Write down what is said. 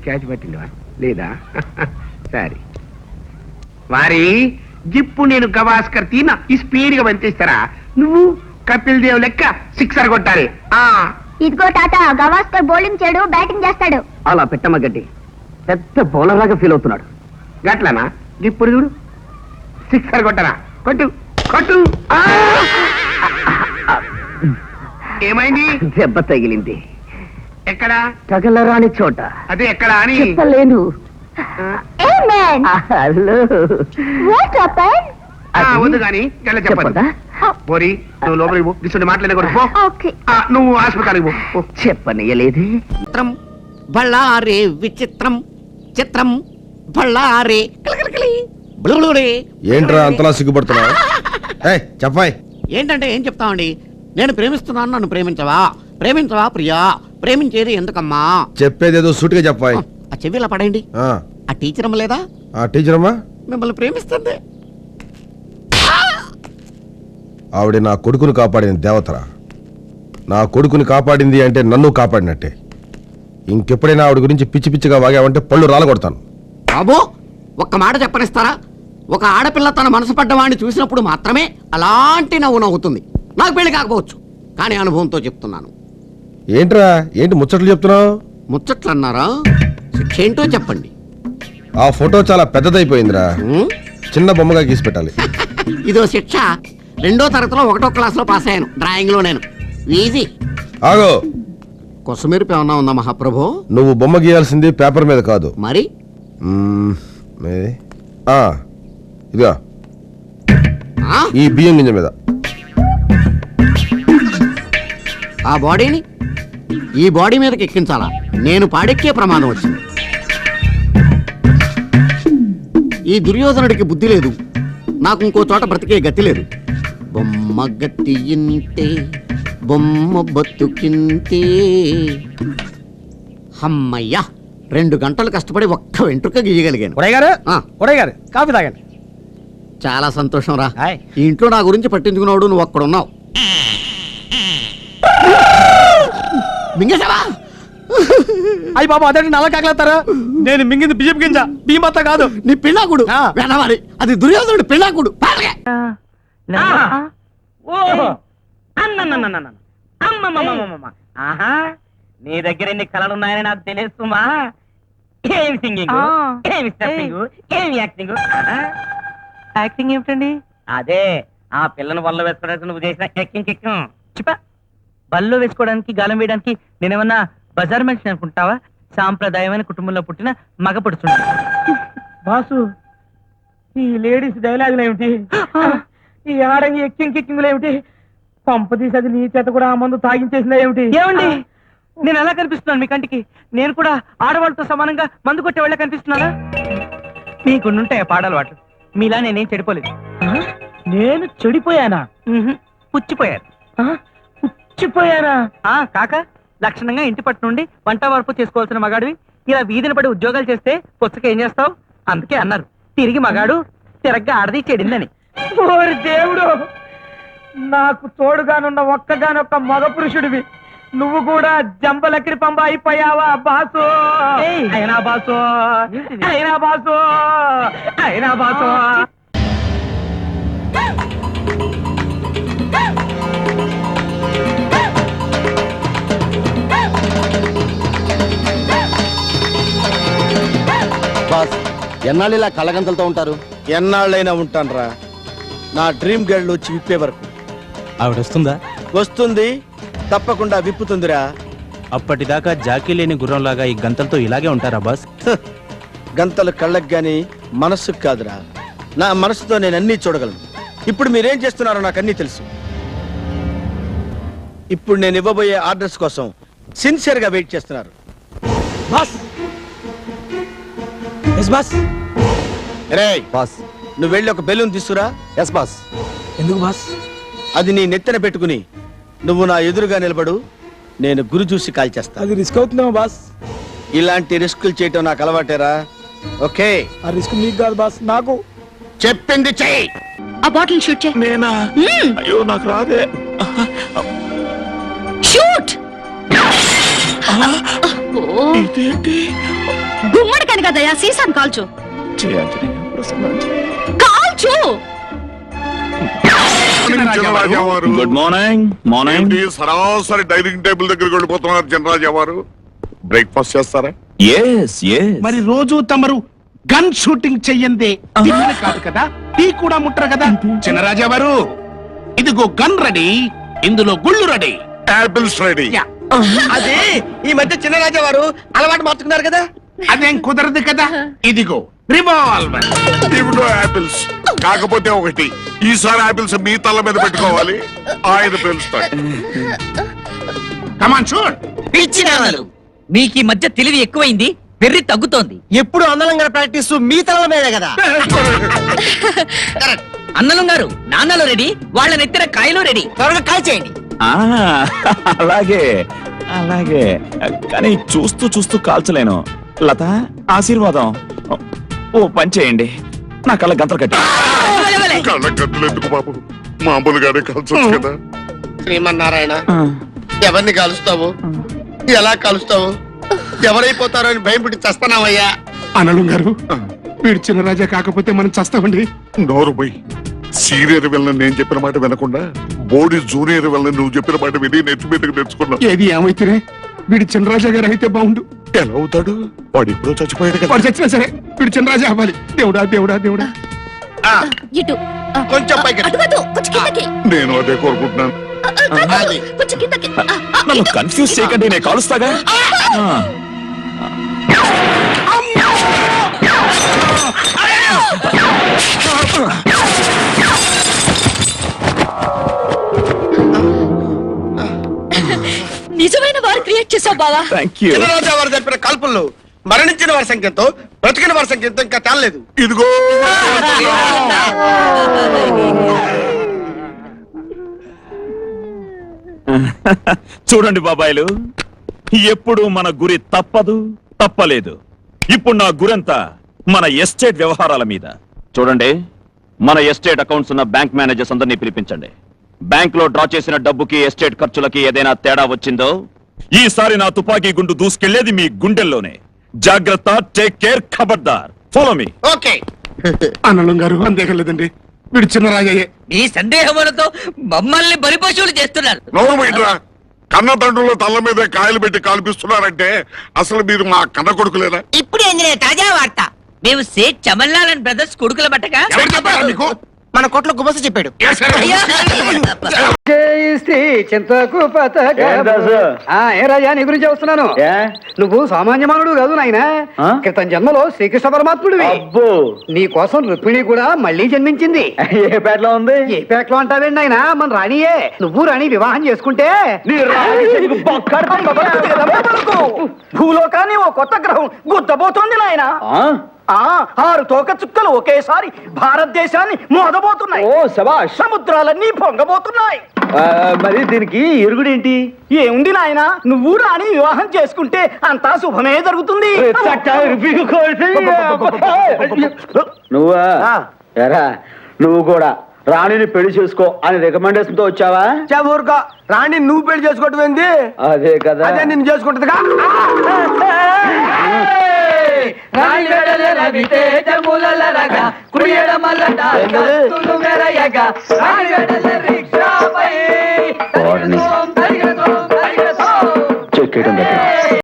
Catch పట్టిందా లేదా? సరే వారి జిప్పు నేను గవాస్కర్ తీన ఈ స్పీడ్ గా పనిచేస్తారా? నువ్వు కపిల్ దేవ్ లెక్క సిక్సర్ కొట్టాలి. ఇదిగో తాత, గవాస్కర్ బౌలింగ్ చేయడు, బ్యాటింగ్ చేస్తాడు. అలా పెట్టమ్మ గడ్డి, పెద్ద బౌలర్ లాగా ఫీల్ అవుతున్నాడు. గట్లనా? ఇప్పుడు చూడు, సిక్సర్ కొట్టరా? కొట్టు కొట్టు. ఏమైంది? దెబ్బ తగిలింది. ఎక్కడ? తగలరాని చోట. అదే ఎక్కడ అని చెప్పలేను. వద్దు కానీ గల చెప్పదా? పోరి, నువ్వు లోపలికి పో. దిశ మాట్లాడకూడదు. నువ్వు ఆస్పత్రికి పో. చెప్పనీయలేదు. చిత్రం బళ్ళారే విచిత్రం, చిత్రం బళ్ళారే. ఏంట్రా అంతలా సిగ్గుపడుతున్నావు? చెప్పాయ్. ఏంటంటే ఏం చెప్తామండి? నేను ప్రేమిస్తున్నాను, నన్ను ప్రేమించవా? ప్రేమించవా ప్రియా? ప్రేమించేది ఎందుకమ్మా? చెప్పేదేదో సూటిగా చెప్పాయ్. ఆ చెవిలా పడండి. ఆ టీచర్ అమ్మ లేదా? ఆ టీచర్ అమ్మా మిమ్మల్ని ప్రేమిస్తుంది. ఆవిడ నా కొడుకుని కాపాడిన దేవతరా. నా కొడుకుని కాపాడింది అంటే నన్ను కాపాడినట్టే. ఇంకెప్పుడైనా ఆవిడ గురించి పిచ్చి పిచ్చిగా వాగావంటే పళ్ళు రాలగొడతాను. బాబు, ఒక్క మాట చెప్పనిస్తారా? ఒక ఆడపిల్ల తన మనసు పడ్డవాడిని చూసినప్పుడు మాత్రమే అలాంటి నవ్వు నవ్వుతుంది. నాకు పెళ్లి కాకపోవచ్చు, కానీ అనుభవంతో చెప్తున్నాను. ఏంట్రా, ఏంటి ముచ్చట్లు చెప్తున్నావు? ముచ్చట్లు అన్నారా? శిక్ష ఏంటో చెప్పండి. ఆ ఫోటో చాలా పెద్దదైపోయిందిరా. చిన్న బొమ్మగా గీసి పెట్టాలి. ఇదో శిక్ష. 2వ తరగతిలో 1వ క్లాస్లో పాస్ అయ్యాను, డ్రాయింగ్ లో. నేను ఈజీ. ఆగో, కొసమెరుపు ఏమన్నా ఉందా మహాప్రభు? నువ్వు బొమ్మ గీయాల్సింది పేపర్ మీద కాదు. మరి ఇదిగా ఈ బియ్యం గింజ మీద. ఆ బాడీని ఈ బాడీ మీదకి ఎక్కించాలా? నేను పాడెక్కే ప్రమాదం వచ్చింది. ఈ దుర్యోధనుడికి బుద్ధి లేదు, నాకు ఇంకో చోట బ్రతికే గతి లేదు. బొమ్మ గట్టి ఇంతే, బొమ్మ బతుకింతే. అమ్మయ్యా, 2 గంటలు కష్టపడి ఒక్క వెంట్రుక గీయగలిగాను. గారు కాఫీ తాగండి. చాలా సంతోషం రా. ఈ ఇంట్లో నా గురించి పట్టించుకున్నాడు, నువ్వు అక్కడున్నావు. మింగేశావా? అయ్యి బాబా, అదే నల్ల కాకలేస్తారా? నేను మింగింది బియ్యం గింజ, బియ్యం మొత్తం కాదు. నీ పిల్లాకుడు వెనవాలి, అది దుర్యోధనుడు పిల్లాకుడు. నీ దగ్గర ఎన్ని కళలున్నాయని నాకు తెలుస్తుమా? ఏమి సింగింగ్, ఏమి స్టెప్పింగ్, ఏమి యాక్టింగ్. యాక్టింగ్ ఏమిటండి? అదే ఆ పిల్లని వల్ల వేసుకోవడానికి నువ్వు చేసిన ఎక్కింగ్ చెప్పా. బల్లో వేసుకోవడానికి, గాలం వేయడానికి నేనేమన్నా బజార్ మనిషి అనుకుంటావా? సాంప్రదాయమైన కుటుంబంలో పుట్టిన మగ పుడుతుంది. బాసు, ఈ లేడీస్ డైలాగులు ఏమిటి? ఈ ఆడంగి ఎక్కింగ్ ఏమిటి? పంప తీసి అది నీ చేత కూడా ఆ మందు తాగించేసిందా ఏమిటి? ఏమండి, నేను ఎలా కనిపిస్తున్నాను మీ కంటికి? నేను కూడా ఆడవాళ్ళతో సమానంగా మందు కొట్టే వాళ్ళ కనిపిస్తున్నానా? మీకుండుంటాయి పాడలవాట్లు. మీలా నేనేం చెడిపోలేదు. నేను చెడిపోయానా? పుచ్చిపోయాను. పుచ్చిపోయానా? కాక లక్షణంగా ఇంటి పట్టు నుండి వంట వరపు చేసుకోవాల్సిన మగాడివి ఇలా వీధిని పడి ఉద్యోగాలు చేస్తే పుచ్చక ఏం చేస్తావు? అందుకే అన్నారు, తిరిగి మగాడు తిరగ్గా ఆడది చెడిందని. ఓరి దేవుడు, నాకు తోడుగానున్న ఒక్కగానొక్క మగ పురుషుడివి నువ్వు కూడా జంబలకిడి పంబ అయిపోయావా బాసు? అయినా బాసు, అయినా బాసు, అయినా బాసు. బాస్, ఎన్నాళ్ళు ఇలా కళ్ళగంతలతో ఉంటారు? ఎన్నాళ్ళైనా ఉంటానురా. నా డ్రీమ్ గర్ల్ వచ్చి విప్పే వరకు. ఆవిడ వస్తుందా? వస్తుంది, తప్పకుండా విప్పుతుందిరా. అప్పటిదాకా జాకీ లేని గుర్రంలాగా ఈ గంతలతో ఇలాగే ఉంటారా బాస్? గంతలు కళ్ళకు గాని మనస్సుకు కాదురా. నా మనసుతో నేను అన్నీ చూడగలను. ఇప్పుడు మీరేం చేస్తున్నారో నాకు అన్నీ తెలుసు. ఇప్పుడు నేను ఇవ్వబోయే ఆర్డర్స్ కోసం సిన్సియర్ గా వెయిట్ చేస్తున్నారు. Boss, yes boss. రేయ్ బాస్. నువ్వు వెళ్ళి ఒక బెలూన్ తీసుకురా. Yes boss. ఎందుకు బాస్? అది నీ నెత్తిన పెట్టుకుని నువ్వు నా ఎదురుగా నిలబడు, నేను గురి చూసి కాల్చేస్తా. అది రిస్క్ అవుతుందేమో బాస్. ఇలాంటి రిస్కులు చేయటం నాకు అలవాటేరా. ఓకే? ఆ రిస్క్ మీకు కాదు బాస్, నాకు. చెప్పింది చెయ్యి. ఆ బాటిల్ షూట్ చేయి. నేనా? అయ్యో నాకు రాదే. షూట్. ఇదేంటి గుమ్మడికని కదయ్యా సీసాను కాల్చు జయ ఆంజనేయ ప్రసన్నాంజనేయ. కాల్చు గుడ్ మార్నింగ్ మార్నింగ్ సరాసరి డైనింగ్ టేబుల్ దగ్గరికి వెళ్ళిపోతున్నారు జనరాజా వారు. బ్రేక్ఫాస్ట్ చేస్తారా? మరి రోజు తమరు గన్ షూటింగ్ చెయ్యందే తిన్నది కాదు కదా, టీ కూడా ముట్టరు కదా. చిన్నరాజా వారు, ఇదిగో గన్ రెడీ, ఇందులో గుళ్ళు రెడీ. Apples ready. అదే ఈ మధ్య చిన్నరాజా వారు అలవాటు మార్చుకున్నారు కదా. అదేం కుదరదు కదా. ఇదిగో రివాల్వర్. ఇవిగో యాపిల్స్. కాకపోతే ఒకటి, ఈసారి యాపిల్స్ మీ తల మీద పెట్టుకోవాలి, ఆయన పేలుస్తాడు. Come on shoot. పిచ్చినాలు మీకు ఈ మధ్య తెలివి ఎక్కువైంది, వెర్రి తగ్గుతోంది. ఎప్పుడు అన్నలంగా ప్రాక్టీస్ మీ తల మీదే కదా. అన్నలం గారు నాన్నలు రెడీ, వాళ్ళ నెత్తిన కాయలు రెడీ. త్వరగా కాల్ చేయండి. అలాగే అలాగే, కానీ చూస్తూ చూస్తూ కాల్చలేను. లత ఆశీర్వాదం. ఓ పని చేయండి, నా కళ్ళ గంతలు కట్టి. కళ్ళ గంతలు ఎందుకు బాబు, మామూలుగానే కాల్చొచ్చు కదా. శ్రీమన్నారాయణ, ఎవరిని కాలుస్తావు, ఎలా కాలుస్తావు, ఎవరైపోతారో అని భయం పుట్టి చస్తున్నావయ్యా. అనలు గారు, వీడు చిన్నరాజా కాకపోతే మనం చస్తామండి. నోరు పోయి. సీనియర్ వెళ్ళని నేను చెప్పిన మాట వినకుండా బోడి జూనియర్ వెళ్ళని నువ్వు చెప్పిన మాట విని నెత్తి మీదకి తెచ్చుకున్నా. ఏది ఏమైతేనే వీడు చిన్నరాజా గారు అయితే బాగుండు. ఎలా అవుతాడు, వాడు ఎప్పుడో చచ్చిపోయాడు కదా. వాడు చచ్చినా సరే వీడు చిన్నరాజా అవ్వాలి. దేవుడా దేవుడా దేవుడా. ఇటు కొంచెం పైకి రా. కొంచెం కిందకి నేను అదే కోరుకుంటున్నాను. అది. కొంచెం కిందకి నన్ను కన్ఫ్యూజ్ చేయకండి, నేను కాలుస్తాగా. నిజమైన వారు క్రియేట్ చేసావు బావా. చిన్నరాజా వారు జరిపిన కాల్పుల్లో మరణించిన వారి సంఖ్యతో బ్రతికిన వారి సంఖ్యతో ఇంకా తేలలేదు. ఇదిగో చూడండి బాబాయిలు, ఎప్పుడు మన గురి తప్పదు, తప్పలేదు. ఇప్పుడు నా గురంతా మన ఎస్టేట్ వ్యవహారాల మీద. చూడండి, మన ఎస్టేట్ అకౌంట్స్ ఉన్న బ్యాంక్ మేనేజర్స్ అందరినీ పిలిపించండి. బ్యాంక్ లో డ్రా చేసిన డబ్బుకి ఎస్టేట్ ఖర్చులకి ఏదైనా తేడా వచ్చిందో ఈసారి నా తుపాకీ గుండు దూసుకెళ్లేది మీ గుండెల్లోనే. జాగ్రత్త, టేక్ కేర్, ఖబర్దార్. Follow me. ఓకే. అనలు గారు అంతేకలేదండి, వీడు చిన్నరాజాయే. ఈ సందేహములతో మమ్మల్ని బలిపశువులు చేస్తున్నారు. నోరు బయటరా. కన్న తండ్రుల తల్ల మీద కాయలు పెట్టి కాల్పిస్తున్నారంటే అసలు మీరు మా కన్న కొడుకులేనా? ఇప్పుడు ఏంది తాజా వార్త, మేము సేట్ చమన్లాల్ అండ్ బ్రదర్స్ కొడుకుల బట్టగా ఎవరు చెప్పారా మీకు? మన కోట్లో గుమస చెప్పాడు. చింతకు ఏ రాజా, నీ గురించి వస్తున్నాను. నువ్వు సామాన్య మానవుడు కాదు నాయన, క్రితం జన్మలో శ్రీకృష్ణ పరమాత్ముడివి. నీ కోసం రుక్మిణి కూడా మళ్ళీ జన్మించింది. ఏ పేటలో ఉంది? ఏ పేటలో అంటావేండి ఆయన, మన రాణియే. నువ్వు రాణి వివాహం చేసుకుంటే భూలోకాన్ని ఓ కొత్త గ్రహం గుద్దబోతోంది నాయన. 6 తోక చుక్కలు ఒకేసారి భారతదేశాన్ని మోదబోతున్నాయి. ఓ శభాష్. సముద్రాలన్నీ పొంగబోతున్నాయి. మరి దీనికి ఎరుగుడేంటి? ఏముంది నాయన, నువ్వు రాని వివాహం చేసుకుంటే అంతా శుభమే జరుగుతుంది. నువ్వా ఎరా, నువ్వు కూడా రాణిని పెళ్లి చేసుకో అని రికమెండేషన్ తో వచ్చావా? ఊరుకో, రాణి నువ్వు పెళ్లి చేసుకోవటం ఏంది? అదే కదా, అదే నిన్ను చేసుకుంటదిగా. చెక్కేయడం దగ్గర